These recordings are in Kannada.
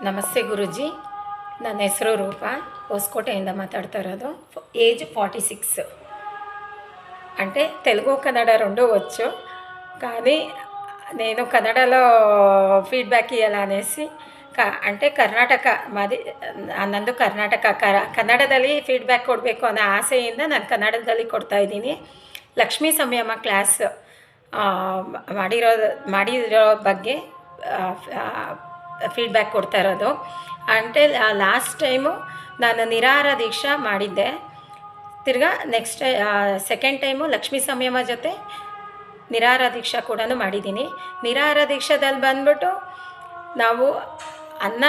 ನಮಸ್ತೆ ಗುರುಜಿ. ನನ್ನ ಹೆಸರು ರೂಪಾ, ಹೊಸಕೋಟೆಯಿಂದ మాట్లాడుతా ఇరోదు. ఏజ్ 46. అంటే తెలుగు కన్నడ రెండు వచ్చు, కానీ నేను కన్నడలో ఫీడ్బ్యాక్ ఇవ్వాలనేసి అంటే ಕರ್ನಾಟಕ ಮಾದಿ ನಂದು ಕರ್ನಾಟಕ ಕನ್ನಡದಲ್ಲಿ ಫೀಡ್ಬ್ಯಾಕ್ ಕೊಡಬೇಕು ಅನ್ನೋ ಆಸೆಯಿಂದ ನಾನು ಕನ್ನಡದಲ್ಲಿ ಕೊಡ್ತಾ ಇದ್ದೀನಿ. ಲಕ್ಷ್ಮೀ ಸಂಯಮ ಕ್ಲಾಸ್ ಮಾಡಿರೋ ಬಗ್ಗೆ ಫೀಡ್ಬ್ಯಾಕ್ ಕೊಡ್ತಾ ಇರೋದು. అంటే ಲಾಸ್ಟ್ ಟೈಮು ನಾನು ನಿರಾಹಾರ ದೀಕ್ಷಾ ಮಾಡಿದ್ದೆ. ತಿರ್ಗಾ ನೆಕ್ಸ್ಟ್ ಸೆಕೆಂಡ್ ಟೈಮು ಲಕ್ಷ್ಮೀ ಸಂಯಮ ಜೊತೆ ನಿರಾಹಾರ ದೀಕ್ಷಾ ಕೂಡ ಮಾಡಿದ್ದೀನಿ. ನಿರಾಹಾರ ದೀಕ್ಷಾದಲ್ಲಿ ಬಂದ್ಬಿಟ್ಟು ನಾವು ಅನ್ನ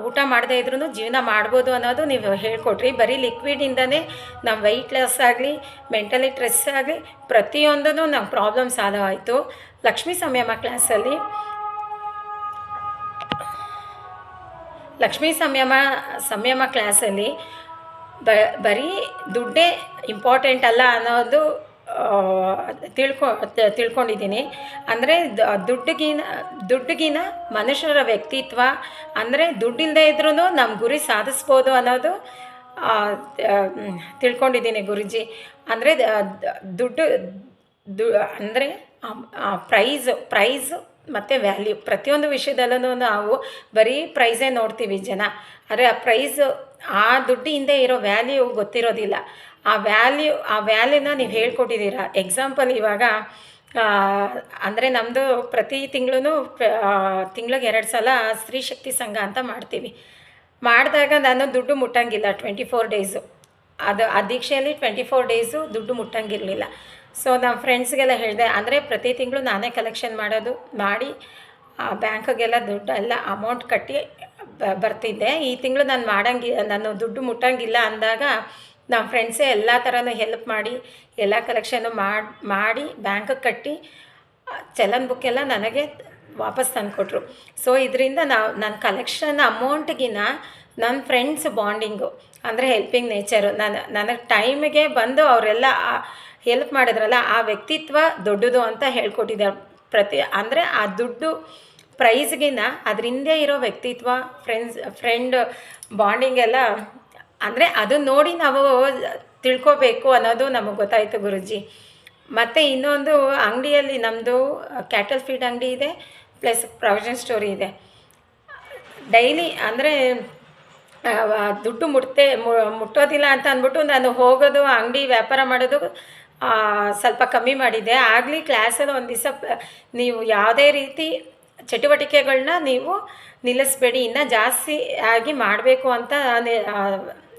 ಊಟ ಮಾಡದೇ ಇದ್ರೂ ಜೀವನ ಮಾಡ್ಬೋದು ಅನ್ನೋದು ನೀವು ಹೇಳ್ಕೊಟ್ರಿ. ಬರೀ ಲಿಕ್ವಿಡಿಂದನೇ ನಮ್ಮ ವೆಯ್ಟ್ ಲಾಸ್ ಆಗಲಿ, ಮೆಂಟಲಿ ಸ್ಟ್ರೆಸ್ ಆಗಲಿ, ಪ್ರತಿಯೊಂದೂ ನಮ್ಮ ಪ್ರಾಬ್ಲಮ್ ಸಾಲ್ವ್ ಆಯಿತು. ಲಕ್ಷ್ಮೀ ಸಂಯಮ ಕ್ಲಾಸಲ್ಲಿ ಬರೀ ದುಡ್ಡೇ ಇಂಪಾರ್ಟೆಂಟ್ ಅಲ್ಲ ಅನ್ನೋದು ತಿಳ್ಕೊಂಡಿದ್ದೀನಿ. ಅಂದರೆ ದುಡ್ಡಿಗಿನ ಮನುಷ್ಯರ ವ್ಯಕ್ತಿತ್ವ, ಅಂದರೆ ದುಡ್ಡಿಲ್ಲದೆ ಇದ್ರೂ ನಮ್ಮ ಗುರಿ ಸಾಧಿಸ್ಬೋದು ಅನ್ನೋದು ತಿಳ್ಕೊಂಡಿದ್ದೀನಿ ಗುರುಜಿ. ಅಂದರೆ ದುಡ್ಡು ಅಂದರೆ ಪ್ರೈಸು ಮತ್ತು ವ್ಯಾಲ್ಯೂ, ಪ್ರತಿಯೊಂದು ವಿಷಯದಲ್ಲೂ ನಾವು ಬರೀ ಪ್ರೈಸೇ ನೋಡ್ತೀವಿ ಜನ. ಆದರೆ ಆ ಪ್ರೈಸು, ಆ ದುಡ್ಡು ಹಿಂದೆ ಇರೋ ವ್ಯಾಲ್ಯೂ ಗೊತ್ತಿರೋದಿಲ್ಲ. ಆ ವ್ಯಾಲ್ಯೂನ ನೀವು ಹೇಳ್ಕೊಟ್ಟಿದ್ದೀರಾ. ಎಕ್ಸಾಂಪಲ್ ಇವಾಗ ಅಂದರೆ ನಮ್ಮದು ಪ್ರತಿ ತಿಂಗಳಿಗೆ 2 ಸಲ ಸ್ತ್ರೀ ಶಕ್ತಿ ಸಂಘ ಅಂತ ಮಾಡ್ತೀವಿ. ಮಾಡಿದಾಗ ನಾನು ದುಡ್ಡು ಮುಟ್ಟಂಗಿಲ್ಲ 24 ಡೇಸು. ಆ ದೀಕ್ಷೆಯಲ್ಲಿ 24 ಡೇಸು ದುಡ್ಡು ಮುಟ್ಟಂಗಿರಲಿಲ್ಲ. ಸೊ ನಮ್ಮ ಫ್ರೆಂಡ್ಸ್ಗೆಲ್ಲ ಹೇಳಿದೆ, ಅಂದರೆ ಪ್ರತಿ ತಿಂಗಳು ನಾನೇ ಕಲೆಕ್ಷನ್ ಮಾಡಿ ಬ್ಯಾಂಕಿಗೆಲ್ಲ ದುಡ್ಡು ಎಲ್ಲ ಅಮೌಂಟ್ ಕಟ್ಟಿ ಬರ್ತಿದ್ದೆ. ಈ ತಿಂಗಳು ನಾನು ದುಡ್ಡು ಮುಟ್ಟಂಗಿಲ್ಲ ಅಂದಾಗ ನಮ್ಮ ಫ್ರೆಂಡ್ಸೇ ಎಲ್ಲ ಥರನೂ ಹೆಲ್ಪ್ ಮಾಡಿ ಎಲ್ಲ ಕಲೆಕ್ಷನ್ನು ಮಾಡಿ ಬ್ಯಾಂಕಿಗೆ ಕಟ್ಟಿ ಚಲನ್ ಬುಕ್ ಎಲ್ಲ ನನಗೆ ವಾಪಸ್ ತಂದುಕೊಟ್ರು. ಸೊ ಇದರಿಂದ ನನ್ನ ಕಲೆಕ್ಷನ್ ಅಮೌಂಟ್ಗಿನ ನನ್ನ ಫ್ರೆಂಡ್ಸ್ ಬಾಂಡಿಂಗು, ಅಂದರೆ ಹೆಲ್ಪಿಂಗ್ ನೇಚರು, ನನಗೆ ಟೈಮಿಗೆ ಬಂದು ಅವರೆಲ್ಲ ಹೆಲ್ಪ್ ಮಾಡಿದ್ರಲ್ಲ, ಆ ವ್ಯಕ್ತಿತ್ವ ದೊಡ್ಡದು ಅಂತ ಹೇಳ್ಕೊಟ್ಟಿದ್ದಾರೆ. ಅಂದರೆ ಆ ದುಡ್ಡು ಪ್ರೈಸ್ಗಿನ ಅದರಿಂದ ಇರೋ ವ್ಯಕ್ತಿತ್ವ, ಫ್ರೆಂಡ್ ಬಾಂಡಿಂಗ್ ಎಲ್ಲ, ಅಂದರೆ ಅದು ನೋಡಿ ನಾವು ತಿಳ್ಕೊಬೇಕು ಅನ್ನೋದು ನಮಗೆ ಗೊತ್ತಾಯಿತು ಗುರುಜಿ. ಮತ್ತು ಇನ್ನೊಂದು ಅಂಗಡಿಯಲ್ಲಿ ನಮ್ಮದು ಕ್ಯಾಟಲ್ ಫೀಡ್ ಅಂಗಡಿ ಇದೆ, ಪ್ಲಸ್ ಪ್ರಾವಿಷನ್ ಸ್ಟೋರಿ ಇದೆ. ಡೈಲಿ ಅಂದರೆ ದುಡ್ಡು ಮುಟ್ಟೋದಿಲ್ಲ ಅಂತ ಅಂದ್ಬಿಟ್ಟು ನಾನು ಹೋಗೋದು, ಅಂಗಡಿ ವ್ಯಾಪಾರ ಮಾಡೋದು ಸ್ವಲ್ಪ ಕಮ್ಮಿ ಮಾಡಿದ್ದೆ. ಆಗಲಿ ಕ್ಲಾಸಲ್ಲಿ ಒಂದು ದಿವಸ ನೀವು ಯಾವುದೇ ರೀತಿ ಚಟುವಟಿಕೆಗಳನ್ನ ನೀವು ನಿಲ್ಲಿಸ್ಬೇಡಿ, ಇನ್ನೂ ಜಾಸ್ತಿ ಆಗಿ ಮಾಡಬೇಕು ಅಂತ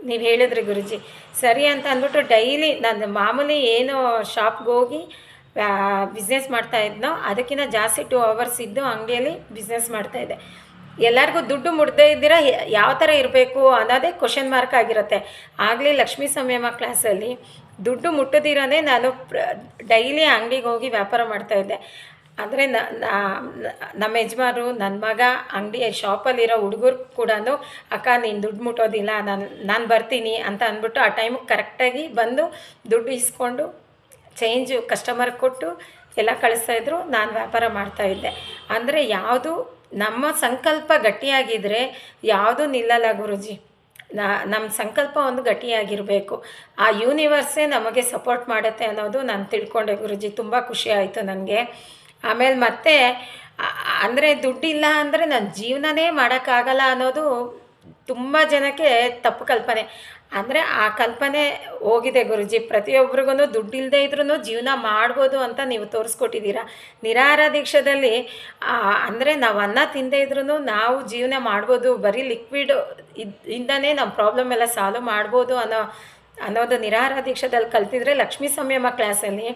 ನೀವು ಹೇಳಿದ್ರಿ ಗುರುಜಿ. ಸರಿ ಅಂತ ಅಂದ್ಬಿಟ್ಟು ಡೈಲಿ ನಾನು ಮಾಮೂಲಿ ಏನು ಶಾಪ್ಗೆ ಹೋಗಿ ಬಿಸ್ನೆಸ್ ಮಾಡ್ತಾಯಿದ್ನೋ ಅದಕ್ಕಿಂತ ಜಾಸ್ತಿ 2 ಅವರ್ಸ್ ಇದ್ದು ಅಂಗಡಿಯಲ್ಲಿ ಬಿಸ್ನೆಸ್ ಮಾಡ್ತಾಯಿದ್ದೆ. ಎಲ್ಲರಿಗೂ ದುಡ್ಡು ಮುಟ್ಟದೇ ಇದ್ದೀರಾ ಯಾವ ಥರ ಇರಬೇಕು ಅನ್ನೋದೇ ಕ್ವಶನ್ ಮಾರ್ಕ್ ಆಗಿರುತ್ತೆ. ಆಗಲೇ ಲಕ್ಷ್ಮೀ ಸಂಯಮ ಕ್ಲಾಸಲ್ಲಿ ದುಡ್ಡು ಮುಟ್ಟದಿರೋನೇ ನಾನು ಡೈಲಿ ಅಂಗಡಿಗೆ ಹೋಗಿ ವ್ಯಾಪಾರ ಮಾಡ್ತಾಯಿದ್ದೆ. ಅಂದರೆ ನಮ್ಮ ಯಜಮಾನರು, ನನ್ನ ಮಗ, ಅಂಗಡಿ ಶಾಪಲ್ಲಿರೋ ಹುಡುಗರು ಕೂಡ, ಅಕ್ಕ ನೀನು ದುಡ್ಡು ಮುಟ್ಟೋದಿಲ್ಲ, ನಾನು ಬರ್ತೀನಿ ಅಂತ ಅಂದ್ಬಿಟ್ಟು ಆ ಟೈಮಿಗೆ ಕರೆಕ್ಟಾಗಿ ಬಂದು ದುಡ್ಡು ಇಸ್ಕೊಂಡು ಚೇಂಜು ಕಸ್ಟಮರ್ಗೆ ಕೊಟ್ಟು ಎಲ್ಲ ಕಳಿಸ್ತಾಯಿದ್ರು. ನಾನು ವ್ಯಾಪಾರ ಮಾಡ್ತಾಯಿದ್ದೆ. ಅಂದರೆ ಯಾವುದು ನಮ್ಮ ಸಂಕಲ್ಪ ಗಟ್ಟಿಯಾಗಿದ್ದರೆ ಯಾವುದೂ ನಿಲ್ಲಲ್ಲ ಗುರುಜಿ. ನಮ್ಮ ಸಂಕಲ್ಪ ಒಂದು ಗಟ್ಟಿಯಾಗಿರಬೇಕು, ಆ ಯೂನಿವರ್ಸೇ ನಮಗೆ ಸಪೋರ್ಟ್ ಮಾಡುತ್ತೆ ಅನ್ನೋದು ನಾನು ತಿಳ್ಕೊಂಡೆ ಗುರುಜಿ. ತುಂಬ ಖುಷಿ ಆಯಿತು ನನಗೆ. ಆಮೇಲೆ ಮತ್ತೆ ಅಂದರೆ ದುಡ್ಡಿಲ್ಲ ಅಂದರೆ ನನ್ನ ಜೀವನನೇ ಮಾಡೋಕ್ಕಾಗಲ್ಲ ಅನ್ನೋದು ತುಂಬ ಜನಕ್ಕೆ ತಪ್ಪು ಕಲ್ಪನೆ. ಅಂದರೆ ಆ ಕಲ್ಪನೆ ಹೋಗಿದೆ ಗುರುಜಿ. ಪ್ರತಿಯೊಬ್ಬರಿಗೂ ದುಡ್ಡಿಲ್ಲದೆ ಇದ್ರೂ ಜೀವನ ಮಾಡ್ಬೋದು ಅಂತ ನೀವು ತೋರಿಸ್ಕೊಟ್ಟಿದ್ದೀರಾ. ನಿರಾಹಾರ ದೀಕ್ಷಾದಲ್ಲಿ ಅಂದರೆ ನಾವು ಅನ್ನ ತಿಂದೇ ಇದ್ರೂ ನಾವು ಜೀವನ ಮಾಡ್ಬೋದು, ಬರೀ ಲಿಕ್ವಿಡ್ ಇಂದನೇ ನಮ್ಮ ಪ್ರಾಬ್ಲಮ್ ಎಲ್ಲ ಸಾಲ್ವ್ ಮಾಡ್ಬೋದು ಅನ್ನೋದು ನಿರಾಹಾರ ದೀಕ್ಷಾದಲ್ಲಿ ಕಲ್ತಿದ್ರೆ ಲಕ್ಷ್ಮೀ ಸಂಯಮ ಕ್ಲಾಸಲ್ಲಿ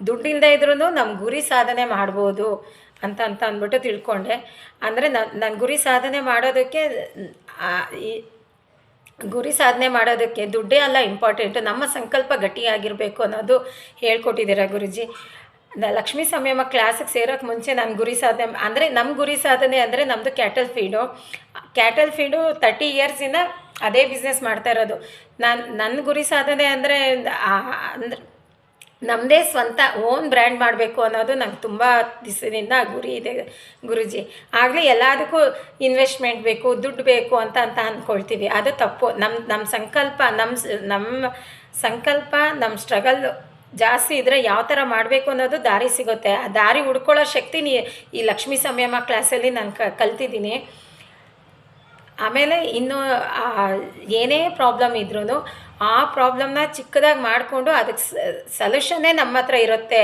ದುಡ್ಡಿಲ್ಲದೆ ಇದ್ರೂ ನಮ್ಮ ಗುರಿ ಸಾಧನೆ ಮಾಡ್ಬೋದು ಅಂತ ಅಂದ್ಬಿಟ್ಟು ತಿಳ್ಕೊಂಡೆ. ಅಂದರೆ ನನ್ನ ಗುರಿ ಸಾಧನೆ ಮಾಡೋದಕ್ಕೆ ದುಡ್ಡೇ ಅಲ್ಲ ಇಂಪಾರ್ಟೆಂಟು, ನಮ್ಮ ಸಂಕಲ್ಪ ಗಟ್ಟಿಯಾಗಿರಬೇಕು ಅನ್ನೋದು ಹೇಳ್ಕೊಟ್ಟಿದ್ದೀರಾ ಗುರುಜಿ. ಲಕ್ಷ್ಮೀ ಸಂಯಮ ಕ್ಲಾಸಿಗೆ ಸೇರೋಕ್ಕೆ ಮುಂಚೆ ನನ್ನ ಗುರಿ ಸಾಧನೆ ಅಂದರೆ ನಮ್ಮದು ಕ್ಯಾಟಲ್ ಫೀಡು 30 ಇಯರ್ಸಿಂದ ಅದೇ ಬಿಸ್ನೆಸ್ ಮಾಡ್ತಾ ಇರೋದು. ನನ್ನ ಗುರಿ ಸಾಧನೆ ಅಂದರೆ ನಮ್ಮದೇ ಸ್ವಂತ ಓನ್ ಬ್ರ್ಯಾಂಡ್ ಮಾಡಬೇಕು ಅನ್ನೋದು ನಂಗೆ ತುಂಬ ದಿವಸದಿಂದ ಗುರಿ ಇದೆ ಗುರೂಜಿ. ಆಗಲಿ ಎಲ್ಲದಕ್ಕೂ ಇನ್ವೆಸ್ಟ್ಮೆಂಟ್ ಬೇಕು, ದುಡ್ಡು ಬೇಕು ಅಂತ ಅಂದ್ಕೊಳ್ತೀವಿ. ಅದು ತಪ್ಪು. ನಮ್ಮ ಸಂಕಲ್ಪ, ನಮ್ಮ ಸಂಕಲ್ಪ, ನಮ್ಮ ಸ್ಟ್ರಗಲ್ ಜಾಸ್ತಿ ಇದ್ದರೆ ಯಾವ ಥರ ಮಾಡಬೇಕು ಅನ್ನೋದು ದಾರಿ ಸಿಗುತ್ತೆ. ಆ ದಾರಿ ಹುಡ್ಕೊಳ್ಳೋ ಶಕ್ತಿ ಈ ಲಕ್ಷ್ಮೀ ಸಂಯಮ ಕ್ಲಾಸಲ್ಲಿ ನಾನು ಕಲ್ತಿದ್ದೀನಿ. ಆಮೇಲೆ ಇನ್ನು ಏನೇ ಪ್ರಾಬ್ಲಮ್ ಇದ್ರೂ ಆ ಪ್ರಾಬ್ಲಮ್ನ ಚಿಕ್ಕದಾಗಿ ಮಾಡಿಕೊಂಡು ಅದಕ್ಕೆ ಸೊಲ್ಯೂಷನ್ನೇ ನಮ್ಮ ಹತ್ರ ಇರುತ್ತೆ.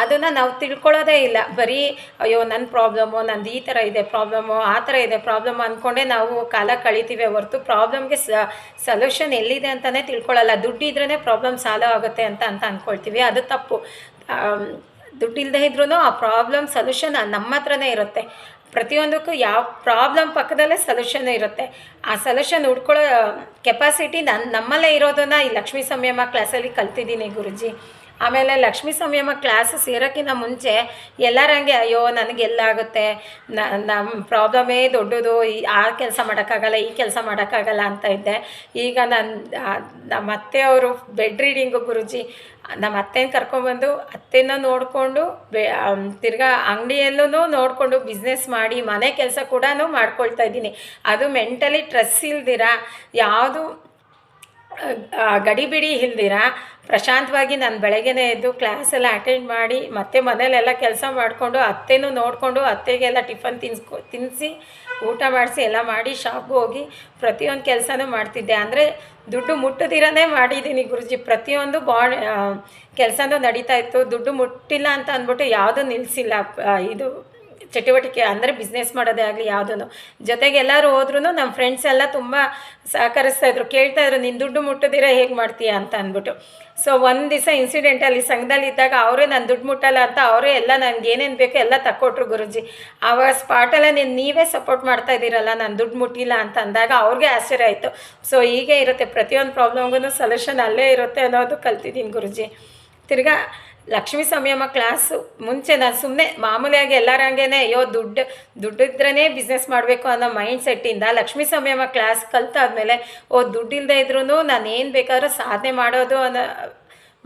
ಅದನ್ನು ನಾವು ತಿಳ್ಕೊಳ್ಳೋದೇ ಇಲ್ಲ. ಬರೀ ಅಯ್ಯೋ ನನ್ನ ಪ್ರಾಬ್ಲಮ್ಮು, ನಂದು ಈ ಥರ ಇದೆ ಪ್ರಾಬ್ಲಮ್ಮು, ಆ ಥರ ಇದೆ ಪ್ರಾಬ್ಲಮ್ ಅಂದ್ಕೊಂಡೇ ನಾವು ಕಾಲ ಕಳಿತೀವಿ ಹೊರತು ಪ್ರಾಬ್ಲಮ್ಗೆ ಸೊಲ್ಯೂಷನ್ ಎಲ್ಲಿದೆ ಅಂತಲೇ ತಿಳ್ಕೊಳ್ಳಲ್ಲ. ದುಡ್ಡಿದ್ರೇ ಪ್ರಾಬ್ಲಮ್ ಸಾಲ್ವ್ ಆಗುತ್ತೆ ಅಂತ ಅಂದ್ಕೊಳ್ತೀವಿ. ಅದು ತಪ್ಪು. ದುಡ್ಡಿಲ್ಲದೆ ಇದ್ರೂ ಆ ಪ್ರಾಬ್ಲಮ್ ಸೊಲ್ಯೂಷನ್ ನಮ್ಮ ಹತ್ರನೇ ಇರುತ್ತೆ. ಪ್ರತಿಯೊಂದಕ್ಕೂ ಯಾವ ಪ್ರಾಬ್ಲಮ್ ಪಕ್ಕದಲ್ಲೇ ಸೊಲ್ಯೂಷನ್ ಇರುತ್ತೆ. ಆ ಸೊಲ್ಯೂಷನ್ ಹುಡ್ಕೊಳ್ಳೋ ಕೆಪಾಸಿಟಿ ನಮ್ಮಲ್ಲೇ ಇರೋದನ್ನು ಈ ಲಕ್ಷ್ಮೀ ಸಂಯಮ ಕ್ಲಾಸಲ್ಲಿ ಕಲ್ತಿದ್ದೀನಿ ಗುರುಜಿ. ಆಮೇಲೆ ಲಕ್ಷ್ಮೀ ಸಂಯಮ ಕ್ಲಾಸ್ ಸೇರೋಕ್ಕಿಂತ ಮುಂಚೆ ಎಲ್ಲರಂಗೆ ಅಯ್ಯೋ ನನಗೆಲ್ಲ ಆಗುತ್ತೆ, ನಮ್ಮ ಪ್ರಾಬ್ಲಮೇ ದೊಡ್ಡದು, ಆ ಕೆಲಸ ಮಾಡೋಕ್ಕಾಗಲ್ಲ, ಈ ಕೆಲಸ ಮಾಡೋಕ್ಕಾಗಲ್ಲ ಅಂತ ಇದ್ದೆ. ಈಗ ನಮ್ಮ ಅತ್ತೆಯವರು ಬೆಡ್ ರೀಡಿಂಗು ಗುರುಜಿ. ನಮ್ಮ ಅತ್ತೆನ ಕರ್ಕೊಂಡ್ಬಂದು ಅತ್ತೆನ ನೋಡಿಕೊಂಡು ತಿರ್ಗಾ ಅಂಗಡಿಯಲ್ಲೂ ನೋಡಿಕೊಂಡು ಬಿಸ್ನೆಸ್ ಮಾಡಿ ಮನೆ ಕೆಲಸ ಕೂಡ ಮಾಡ್ಕೊಳ್ತಾ ಇದ್ದೀನಿ. ಅದು ಮೆಂಟಲಿ ಸ್ಟ್ರೆಸ್ ಇಲ್ದಿರ, ಯಾವುದು ಗಡಿಬಿಡಿ ಇಲ್ದಿರ ಪ್ರಶಾಂತವಾಗಿ ನಾನು ಬೆಳಗ್ಗೆನೇ ಎದ್ದು ಕ್ಲಾಸೆಲ್ಲ ಅಟೆಂಡ್ ಮಾಡಿ ಮತ್ತೆ ಮನೇಲೆಲ್ಲ ಕೆಲಸ ಮಾಡಿಕೊಂಡು ಅತ್ತೆನೂ ನೋಡಿಕೊಂಡು ಅತ್ತೆಗೆಲ್ಲ ಟಿಫನ್ ತಿನ್ನಿಸಿ ಊಟ ಮಾಡಿಸಿ ಎಲ್ಲ ಮಾಡಿ ಶಾಪ್ಗೆ ಹೋಗಿ ಪ್ರತಿಯೊಂದು ಕೆಲಸನೂ ಮಾಡ್ತಿದ್ದೆ. ಅಂದರೆ ದುಡ್ಡು ಮುಟ್ಟದಿರನೇ ಮಾಡಿದ್ದೀನಿ ಗುರುಜಿ. ಪ್ರತಿಯೊಂದು ಕೆಲಸನೂ ನಡೀತಾ ಇತ್ತು. ದುಡ್ಡು ಮುಟ್ಟಿಲ್ಲ ಅಂತ ಅಂದ್ಬಿಟ್ಟು ಯಾವುದೂ ನಿಲ್ಲಿಸಿಲ್ಲ. ಇದು ಚಟುವಟಿಕೆ ಅಂದರೆ ಬಿಸ್ನೆಸ್ ಮಾಡೋದೇ ಆಗಲಿ ಯಾವುದೂ. ಜೊತೆಗೆ ಎಲ್ಲರೂ ಹೋದ್ರೂ ನಮ್ಮ ಫ್ರೆಂಡ್ಸ್ ಎಲ್ಲ ತುಂಬ ಸಹಕರಿಸ್ತಾಯಿದ್ರು, ಕೇಳ್ತಾಯಿದ್ರು ನೀನು ದುಡ್ಡು ಮುಟ್ಟದಿರ ಹೇಗೆ ಮಾಡ್ತೀಯ ಅಂತ ಅಂದ್ಬಿಟ್ಟು. ಸೊ ಒಂದು ದಿವಸ ಇನ್ಸಿಡೆಂಟಲ್ಲಿ ಸಂಘದಲ್ಲಿ ಇದ್ದಾಗ ಅವರೇ ನಾನು ದುಡ್ಡು ಮುಟ್ಟಲ್ಲ ಅಂತ ಅವರೇ ಎಲ್ಲ ನನಗೆ ಏನೇನು ಬೇಕೋ ಎಲ್ಲ ತಕ್ಕೊಟ್ರು ಗುರುಜಿ. ಆವಾಗ ಸ್ಪಾಟಲ್ಲೇ ನೀವೇ ಸಪೋರ್ಟ್ ಮಾಡ್ತಾ ಇದ್ದೀರಲ್ಲ ನಾನು ದುಡ್ಡು ಮುಟ್ಟಿಲ್ಲ ಅಂತ ಅಂದಾಗ ಅವ್ರಿಗೆ ಆಶ್ಚರ್ಯ ಆಯಿತು. ಸೊ ಹೀಗೆ ಇರುತ್ತೆ, ಪ್ರತಿಯೊಂದು ಪ್ರಾಬ್ಲಮ್ಗೂ ಸೊಲ್ಯೂಷನ್ ಅಲ್ಲೇ ಇರುತ್ತೆ ಅನ್ನೋದು ಕಲ್ತಿದ್ದೀನಿ ಗುರುಜಿ. ತಿರ್ಗಾ ಲಕ್ಷ್ಮೀ ಸಂಯಮ ಕ್ಲಾಸು ಮುಂಚೆ ನಾನು ಸುಮ್ಮನೆ ಮಾಮೂಲಿಯಾಗಿ ಎಲ್ಲರಂಗೇ ಅಯ್ಯೋ ದುಡ್ಡಿದ್ರೇ ಬಿಸ್ನೆಸ್ ಮಾಡಬೇಕು ಅನ್ನೋ ಮೈಂಡ್ ಸೆಟ್ಟಿಂದ ಲಕ್ಷ್ಮೀ ಸಂಯಮ ಕ್ಲಾಸ್ ಕಲ್ತಾದ್ಮೇಲೆ ದುಡ್ಡಿಲ್ಲದೆ ಇದ್ರೂ ನಾನು ಏನು ಬೇಕಾದ್ರೂ ಸಾಧನೆ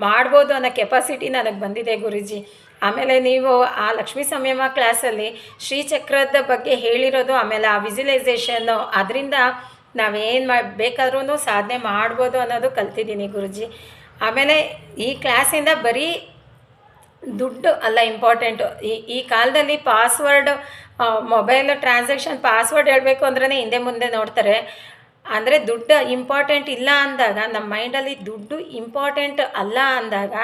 ಮಾಡ್ಬೋದು ಅನ್ನೋ ಕೆಪಾಸಿಟಿ ನನಗೆ ಬಂದಿದೆ ಗುರುಜಿ. ಆಮೇಲೆ ನೀವು ಆ ಲಕ್ಷ್ಮೀ ಸಂಯಮ ಕ್ಲಾಸಲ್ಲಿ ಶ್ರೀಚಕ್ರದ ಬಗ್ಗೆ ಹೇಳಿರೋದು, ಆಮೇಲೆ ಆ ವಿಜುವಲೈಸೇಷನ್ನು, ಅದರಿಂದ ನಾವೇನು ಬೇಕಾದ್ರೂ ಸಾಧನೆ ಮಾಡ್ಬೋದು ಅನ್ನೋದು ಕಲ್ತಿದ್ದೀನಿ ಗುರುಜಿ. ಆಮೇಲೆ ಈ ಕ್ಲಾಸಿಂದ ಬರೀ ದುಡ್ಡು ಅಲ್ಲ ಇಂಪಾರ್ಟೆಂಟು. ಈ ಕಾಲದಲ್ಲಿ ಪಾಸ್ವರ್ಡ್, ಮೊಬೈಲ್ ಟ್ರಾನ್ಸಾಕ್ಷನ್ ಪಾಸ್ವರ್ಡ್ ಹೇಳಬೇಕು ಅಂದ್ರೇ ಹಿಂದೆ ಮುಂದೆ ನೋಡ್ತಾರೆ. ಅಂದರೆ ದುಡ್ಡು ಇಂಪಾರ್ಟೆಂಟ್ ಇಲ್ಲ ಅಂದಾಗ, ನಮ್ಮ ಮೈಂಡಲ್ಲಿ ದುಡ್ಡು ಇಂಪಾರ್ಟೆಂಟ್ ಅಲ್ಲ ಅಂದಾಗ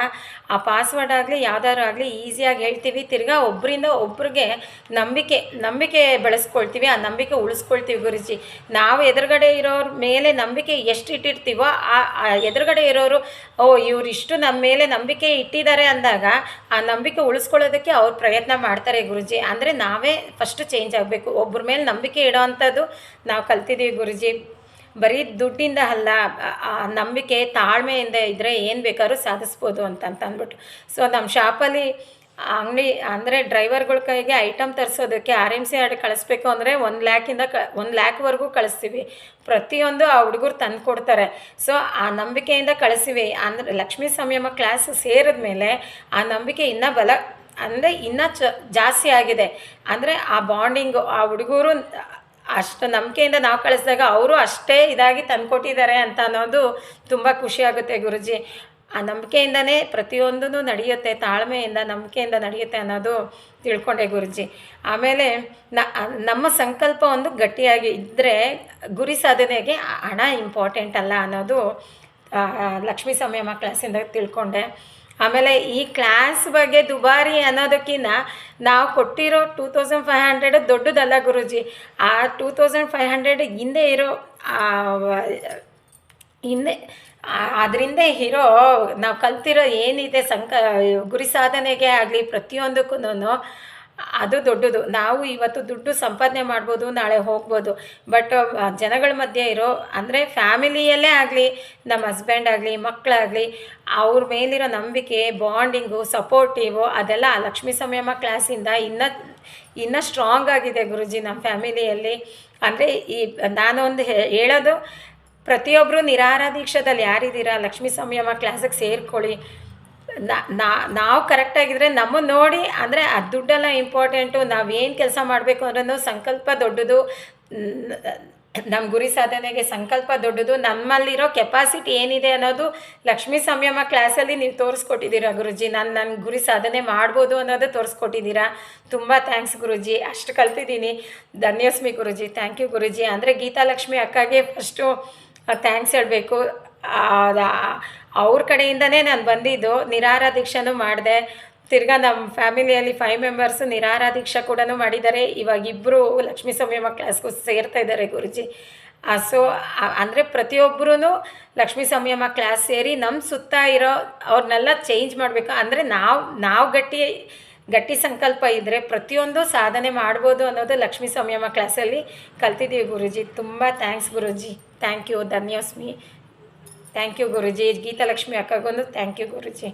ಆ ಪಾಸ್ವರ್ಡ್ ಆಗಲಿ ಯಾವುದಾದ್ರು ಆಗಲಿ ಈಸಿಯಾಗಿ ಹೇಳ್ತೀವಿ. ತಿರ್ಗಾ ಒಬ್ಬರಿಂದ ಒಬ್ರಿಗೆ ನಂಬಿಕೆ ಬೆಳೆಸ್ಕೊಳ್ತೀವಿ, ಆ ನಂಬಿಕೆ ಉಳಿಸ್ಕೊಳ್ತೀವಿ ಗುರುಜಿ. ನಾವು ಎದುರುಗಡೆ ಇರೋರ ಮೇಲೆ ನಂಬಿಕೆ ಎಷ್ಟು ಇಟ್ಟಿರ್ತೀವೋ ಆ ಎದುರುಗಡೆ ಇರೋರು ಇವ್ರು ಇಷ್ಟು ನಮ್ಮ ಮೇಲೆ ನಂಬಿಕೆ ಇಟ್ಟಿದ್ದಾರೆ ಅಂದಾಗ ಆ ನಂಬಿಕೆ ಉಳಿಸ್ಕೊಳ್ಳೋದಕ್ಕೆ ಅವ್ರು ಪ್ರಯತ್ನ ಮಾಡ್ತಾರೆ ಗುರುಜಿ. ಅಂದರೆ ನಾವೇ ಫಸ್ಟ್ ಚೇಂಜ್ ಆಗಬೇಕು. ಒಬ್ಬರ ಮೇಲೆ ನಂಬಿಕೆ ಇಡೋ ಅಂಥದ್ದು ನಾವು ಕಲ್ತಿದ್ದೀವಿ ಗುರುಜಿ. ಬರೀ ದುಡ್ಡಿಂದ ಅಲ್ಲ, ನಂಬಿಕೆ ತಾಳ್ಮೆಯಿಂದ ಇದ್ದರೆ ಏನು ಬೇಕಾದ್ರೂ ಸಾಧಿಸ್ಬೋದು ಅಂತ ಅಂದ್ಬಿಟ್ಟು. ಸೊ ನಮ್ಮ ಶಾಪಲ್ಲಿ ಅಂಗಡಿ ಅಂದರೆ ಡ್ರೈವರ್ಗಳ ಕೈಗೆ ಐಟಮ್ ತರಿಸೋದಕ್ಕೆ RMC ಆರ್ಡ್ ಕಳಿಸ್ಬೇಕು ಅಂದರೆ 1 ಲ್ಯಾಕ್ವರೆಗೂ ಕಳಿಸ್ತೀವಿ. ಪ್ರತಿಯೊಂದು ಆ ಹುಡುಗರು ತಂದು ಕೊಡ್ತಾರೆ. ಸೊ ಆ ನಂಬಿಕೆಯಿಂದ ಕಳಿಸ್ತೀವಿ. ಅಂದರೆ ಲಕ್ಷ್ಮೀ ಸಂಯಮ ಕ್ಲಾಸ್ ಸೇರಿದ ಮೇಲೆ ಆ ನಂಬಿಕೆ ಇನ್ನೂ ಅಂದರೆ ಇನ್ನೂ ಜಾಸ್ತಿ ಆಗಿದೆ. ಅಂದರೆ ಆ ಬಾಂಡಿಂಗು, ಆ ಹುಡುಗರು ಅಷ್ಟು ನಂಬಿಕೆಯಿಂದ ನಾವು ಕಳಿಸಿದಾಗ ಅವರು ಅಷ್ಟೇ ಇದಾಗಿ ತಂದುಕೊಟ್ಟಿದ್ದಾರೆ ಅಂತ ಅನ್ನೋದು ತುಂಬ ಖುಷಿಯಾಗುತ್ತೆ ಗುರುಜಿ. ಆ ನಂಬಿಕೆಯಿಂದನೇ ಪ್ರತಿಯೊಂದೂ ನಡೆಯುತ್ತೆ, ತಾಳ್ಮೆಯಿಂದ ನಂಬಿಕೆಯಿಂದ ನಡೆಯುತ್ತೆ ಅನ್ನೋದು ತಿಳ್ಕೊಂಡೆ ಗುರುಜಿ. ಆಮೇಲೆ ನಮ್ಮ ಸಂಕಲ್ಪ ಒಂದು ಗಟ್ಟಿಯಾಗಿ ಇದ್ದರೆ ಗುರಿ ಸಾಧನೆಗೆ ಹಣ ಇಂಪಾರ್ಟೆಂಟ್ ಅಲ್ಲ ಅನ್ನೋದು ಲಕ್ಷ್ಮೀ ಸಂಯಮ ಕ್ಲಾಸಿಂದ ತಿಳ್ಕೊಂಡೆ. ಆಮೇಲೆ ಈ ಕ್ಲಾಸ್ ಬಗ್ಗೆ ದುಬಾರಿ ಅನ್ನೋದಕ್ಕಿಂತ ನಾವು ಕೊಟ್ಟಿರೋ 2500 ದೊಡ್ಡದಲ್ಲ ಗುರುಜಿ. ಆ 2500 ಹಿಂದೆ ಇರೋ ಅದರಿಂದ ಇರೋ ನಾವು ಕಲ್ತಿರೋ ಏನಿದೆ ಗುರಿ ಸಾಧನೆಗೆ ಆಗಲಿ ಪ್ರತಿಯೊಂದಕ್ಕೂ ಅದು ದೊಡ್ಡದು. ನಾವು ಇವತ್ತು ದುಡ್ಡು ಸಂಪಾದನೆ ಮಾಡ್ಬೋದು, ನಾಳೆ ಹೋಗ್ಬೋದು. ಬಟ್ ಜನಗಳ ಮಧ್ಯೆ ಇರೋ ಅಂದರೆ ಫ್ಯಾಮಿಲಿಯಲ್ಲೇ ಆಗಲಿ, ನಮ್ಮ ಹಸ್ಬೆಂಡ್ ಆಗಲಿ, ಮಕ್ಕಳಾಗಲಿ, ಅವ್ರ ಮೇಲಿರೋ ನಂಬಿಕೆ, ಬಾಂಡಿಂಗು, ಸಪೋರ್ಟಿವು ಅದೆಲ್ಲ ಆ ಲಕ್ಷ್ಮೀ ಸಂಯಮ ಕ್ಲಾಸಿಂದ ಇನ್ನೂ ಸ್ಟ್ರಾಂಗ್ ಆಗಿದೆ ಗುರುಜಿ ನಮ್ಮ ಫ್ಯಾಮಿಲಿಯಲ್ಲಿ. ಅಂದರೆ ನಾನೊಂದು ಹೇಳೋದು, ಪ್ರತಿಯೊಬ್ಬರು ನಿರಾಹಾರ ದೀಕ್ಷದಲ್ಲಿ ಯಾರಿದ್ದೀರಾ ಲಕ್ಷ್ಮೀ ಸಂಯಮ ಕ್ಲಾಸಿಗೆ ಸೇರ್ಕೊಳ್ಳಿ. ನಾವು ಕರೆಕ್ಟಾಗಿದ್ದರೆ ನಮ್ಮನ್ನು ನೋಡಿ ಅಂದರೆ ಆ ದುಡ್ಡೆಲ್ಲ ಇಂಪಾರ್ಟೆಂಟು, ನಾವೇನು ಕೆಲಸ ಮಾಡಬೇಕು ಅನ್ನೋದು ಸಂಕಲ್ಪ ದೊಡ್ಡದು, ನಮ್ಮ ಗುರಿ ಸಾಧನೆಗೆ ಸಂಕಲ್ಪ ದೊಡ್ಡದು, ನಮ್ಮಲ್ಲಿರೋ ಕೆಪಾಸಿಟಿ ಏನಿದೆ ಅನ್ನೋದು ಲಕ್ಷ್ಮೀ ಸಂಯಮ ಕ್ಲಾಸಲ್ಲಿ ನೀವು ತೋರಿಸ್ಕೊಟ್ಟಿದ್ದೀರಾ ಗುರುಜಿ. ನನ್ನ ಗುರಿ ಸಾಧನೆ ಮಾಡ್ಬೋದು ಅನ್ನೋದು ತೋರಿಸ್ಕೊಟ್ಟಿದ್ದೀರಾ. ತುಂಬ ಥ್ಯಾಂಕ್ಸ್ ಗುರುಜಿ, ಅಷ್ಟು ಕಲ್ತಿದ್ದೀನಿ. ಧನ್ಯೋಸ್ಮಿ ಗುರುಜಿ, ಥ್ಯಾಂಕ್ ಯು ಗುರುಜಿ. ಅಂದರೆ ಗೀತಾಲಕ್ಷ್ಮಿ ಅಕ್ಕಗೆ ಫಸ್ಟು ಥ್ಯಾಂಕ್ಸ್ ಹೇಳಬೇಕು. ಅವ್ರ ಕಡೆಯಿಂದನೇ ನಾನು ಬಂದಿದ್ದು. ನಿರಾಹಾರ ದೀಕ್ಷೆನೂ ಮಾಡಿದೆ. ತಿರ್ಗಾ ನಮ್ಮ ಫ್ಯಾಮಿಲಿಯಲ್ಲಿ 5 ಮೆಂಬರ್ಸು ನಿರಾಹಾರ ದೀಕ್ಷೆ ಕೂಡ ಮಾಡಿದ್ದಾರೆ. ಇವಾಗ ಇಬ್ಬರು ಲಕ್ಷ್ಮೀ ಸಂಯಮ ಕ್ಲಾಸ್ಗೂ ಸೇರ್ತಾ ಇದ್ದಾರೆ ಗುರುಜಿ. ಸೊ ಅಂದರೆ ಪ್ರತಿಯೊಬ್ಬರೂ ಲಕ್ಷ್ಮೀ ಸಂಯಮ ಕ್ಲಾಸ್ ಸೇರಿ ನಮ್ಮ ಸುತ್ತ ಇರೋ ಅವ್ರನ್ನೆಲ್ಲ ಚೇಂಜ್ ಮಾಡಬೇಕು. ಅಂದರೆ ನಾವು ಗಟ್ಟಿ ಸಂಕಲ್ಪ ಇದ್ದರೆ ಪ್ರತಿಯೊಂದು ಸಾಧನೆ ಮಾಡ್ಬೋದು ಅನ್ನೋದು ಲಕ್ಷ್ಮೀ ಸಂಯಮ ಕ್ಲಾಸಲ್ಲಿ ಕಲ್ತಿದ್ದೀವಿ ಗುರುಜಿ. ತುಂಬ ಥ್ಯಾಂಕ್ಸ್ ಗುರುಜಿ, ಥ್ಯಾಂಕ್ ಯು, ಧನ್ಯೋಸ್ಮಿ. Thank you guruji. ಗೀತಾಲಕ್ಷ್ಮಿ ಅಕ್ಕಗೊಂದು ಥ್ಯಾಂಕ್ ಯು ಗುರುಜಿ.